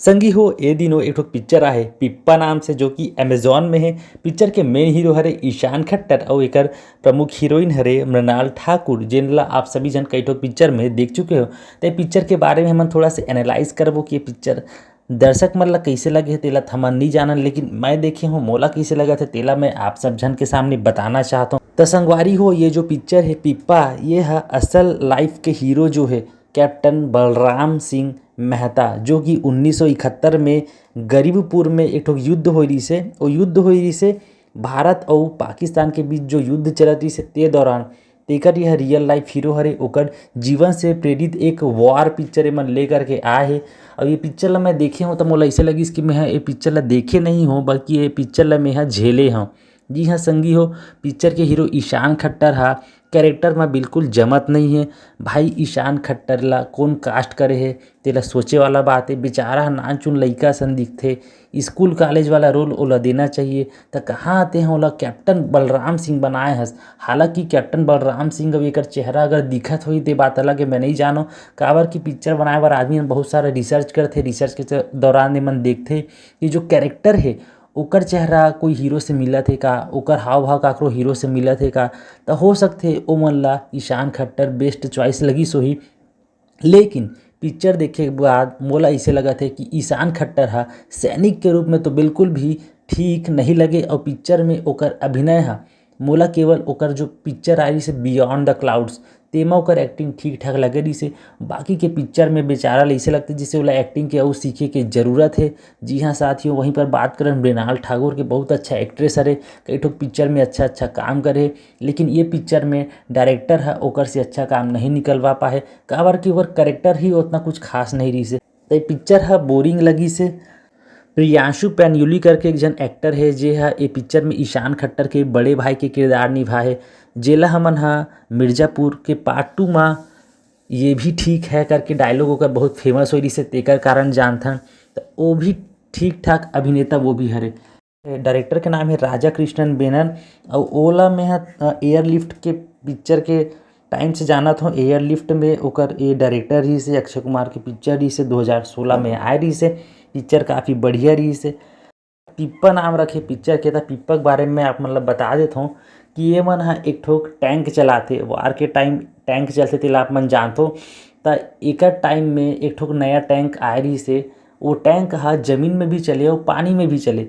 संगी हो ए दिनों एक ठो पिक्चर आहे पिप्पा नाम से, जो कि अमेजॉन में है। पिक्चर के मेन हीरो हरे ईशान खट्टर और एकर प्रमुख हीरोइन हरे मृणाल ठाकुर, जिनला आप सभी जन कई ठो पिक्चर में देख चुके हो। तो पिक्चर के बारे में हम थोड़ा सा एनालाइज करबो कि ये पिक्चर दर्शक मन ला कैसे लगे है तेला हमन नहीं जानन, लेकिन मैं देखे हूँ मोला कैसे लगा था तेला मैं आप सब जन के सामने बताना चाहता हूँ। तो संगवारी हो, ये जो पिक्चर है पिप्पा, ये है असल लाइफ के हीरो जो है कैप्टन बलराम सिंह मेहता, जो कि 1971 में गरीबपुर में एक ठो युद्ध हो रही से। वो युद्ध हो रही से भारत और पाकिस्तान के बीच जो युद्ध चलत रही से ते दौरान तेकर यह रियल लाइफ हीरो हरे, ओकर जीवन से प्रेरित एक वॉर पिक्चर मन लेकर के आए है। और ये पिक्चर ला मैं देखे हूँ तो मोला ऐसे लगिस कि मैं ये पिक्चर ला देखे नहीं हूँ, बल्कि ये पिक्चर ला मैं झेले हूँ। जी हाँ संगी हो, पिक्चर के हीरो ईशान खट्टर हा कैरेक्टर में बिल्कुल जमत नहीं है। भाई ईशान खट्टर ला कौन कास्ट करे है तेला सोचे वाला बात है। बेचारा नान चुन लइका सन दिखथे, स्कूल कॉलेज वाला रोल ओला देना चाहिए। तो कहाँ आते हैं ओला कैप्टन बलराम सिंह बनाए हस। हालांकि कैप्टन बलराम सिंह अब एकर चेहरा अगर दिखत होई ते बात अलग है, मैं नहीं जानो। काबर की पिक्चर बनाए बर आदमी मन बहुत सारा रिसर्च करथे, रिसर्च के दौरान एमन देखथे कि जो कैरेक्टर है ओकर चेहरा कोई हीरो से मिलत है का, ओकर हाव भाव काकरो हीरो से मिलत है का। तो हो सकथे ओ मन ला ईशान खट्टर बेस्ट चॉइस लगिस होही। लेकिन पिक्चर देखे के बाद मोला ऐसे लगा थे कि ईशान खट्टर हा सैनिक के रूप में तो बिल्कुल भी ठीक नहीं लगे। और पिक्चर में ओकर अभिनय हा मोला केवल ओकर जो पिक्चर आई से बियॉन्ड द क्लाउड्स तेमा ओकर एक्टिंग ठीक ठाक लगे रही से। बाकी के पिक्चर में बेचारा ऐसे लगते जैसे वाला एक्टिंग के और सीखे के ज़रूरत है। जी हाँ साथियों, वहीं पर बात करें मृणाल ठाकुर के, बहुत अच्छा एक्ट्रेस हरे, कई ठो पिक्चर में अच्छा अच्छा काम करे। लेकिन ये पिक्चर में डायरेक्टर है ओकर से अच्छा काम नहीं निकलवा पाए, काबर कि ओकर करेक्टर ही उतना कुछ खास नहीं रही से। तो ये पिक्चर है बोरिंग लगी से। प्रियांशु पैन्यूली करके एक जन एक्टर है जे हा ये पिक्चर में ईशान खट्टर के बड़े भाई के किरदार निभाए, जेला हमन हा मिर्जापुर के पार्ट 2 में ये भी ठीक है करके डायलॉग ओकर बहुत फेमस होई से तेकर कारण जानथन। तो वो भी ठीक ठाक अभिनेता वो भी हरे। डायरेक्टर के नाम है राजा कृष्णन बेनन। और ओला में एयरलिफ्ट के पिक्चर के टाइम से जाना था। एयरलिफ्ट में ओकर ये डायरेक्टर ही से अक्षय कुमार की पिक्चर रही से 2016 में आए रही से। पिक्चर काफ़ी बढ़िया रही से। पिप्पा नाम रखे पिक्चर के, था पिप्पा के बारे में आप मतलब बता देता हूँ कि ये मन हा एक ठोक टैंक चलाते, वार के टाइम टैंक चलते तेला आप मन जानते हो। तो एक टाइम में एक ठोक नया टैंक आए रही से। वो टैंक हा जमीन में भी चले और पानी में भी चले।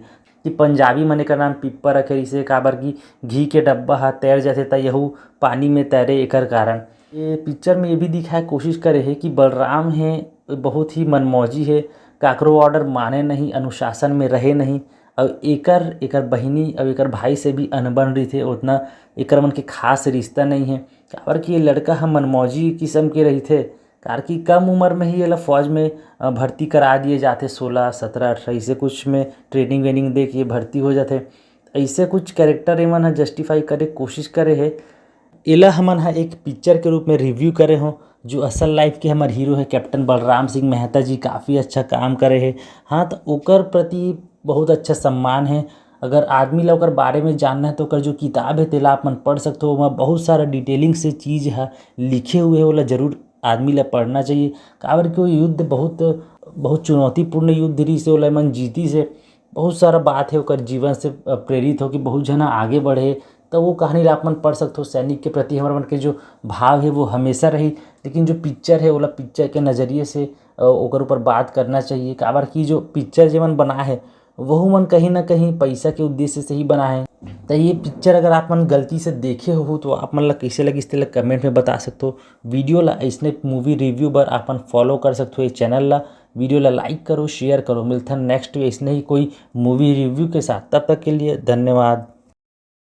कि पंजाबी मन का नाम पिप्पा रखे रही से, काबर की घी के डब्बा हा तैर जाते त यहू पानी में तैरे एकर कारण। ये पिक्चर में ये भी दिखाए कोशिश करे है कि बलराम है बहुत ही मनमौजी है, काकरो ऑर्डर माने नहीं, अनुशासन में रहे नहीं। और एकर बहिनी और एकर भाई से भी अनबन रही थे, उतना एकर मन के खास रिश्ता नहीं है। काबर कि ये लड़का हम मनमौजी किस्म के रही थे, कार की कम उम्र में ही ये फौज में भर्ती करा दिए जाते, 16 17 18 ऐसे कुछ में ट्रेनिंग वेनिंग दे के भर्ती हो जाते। ऐसे कुछ कैरेक्टर एमन ह जस्टिफाई करे कोशिश करे है। एला हमन हा एक पिक्चर के रूप में रिव्यू करे हो। जो असल लाइफ के हमारे हीरो है कैप्टन बलराम सिंह मेहता जी, काफ़ी अच्छा काम करे है। हाँ, तो ओकर प्रति बहुत अच्छा सम्मान है। अगर आदमी ला ओकर बारे में जानना है तो ओकर जो किताब है तेला आप मन पढ़ सकते हो। वहाँ बहुत सारा डिटेलिंग से चीज़ है लिखे हुए है, ओला जरूर आदमी ला पढ़ना चाहिए। काबर कि वो युद्ध बहुत बहुत चुनौतीपूर्ण युद्ध रही से, ओला मन जीती से बहुत सारा बात है ओकर जीवन से प्रेरित हो कि बहुत जना आगे बढ़े। तो वो कहानी ला आप मन पढ़ सकते हो। सैनिक के प्रति हमारे मन के जो भाव है वो हमेशा रही। लेकिन जो पिक्चर है ओला पिक्चर के नज़रिए से ओकर ऊपर बात करना चाहिए। काबर की जो पिक्चर जेमन बना है वहू मन कहीं ना कहीं पैसा के उद्देश्य से ही बना है। तो ये पिक्चर अगर आप मन गलती से देखे हो तो आप मन ला कैसे लगी इस कमेंट में बता सकते हो। वीडियो ला ऐसने मूवी रिव्यू बर आप मन फॉलो कर सकते हो ये चैनल ला। वीडियो ला लाइक करो, शेयर करो। मिलता है नेक्स्ट ऐसने ही कोई मूवी रिव्यू के साथ। तब तक के लिए धन्यवाद।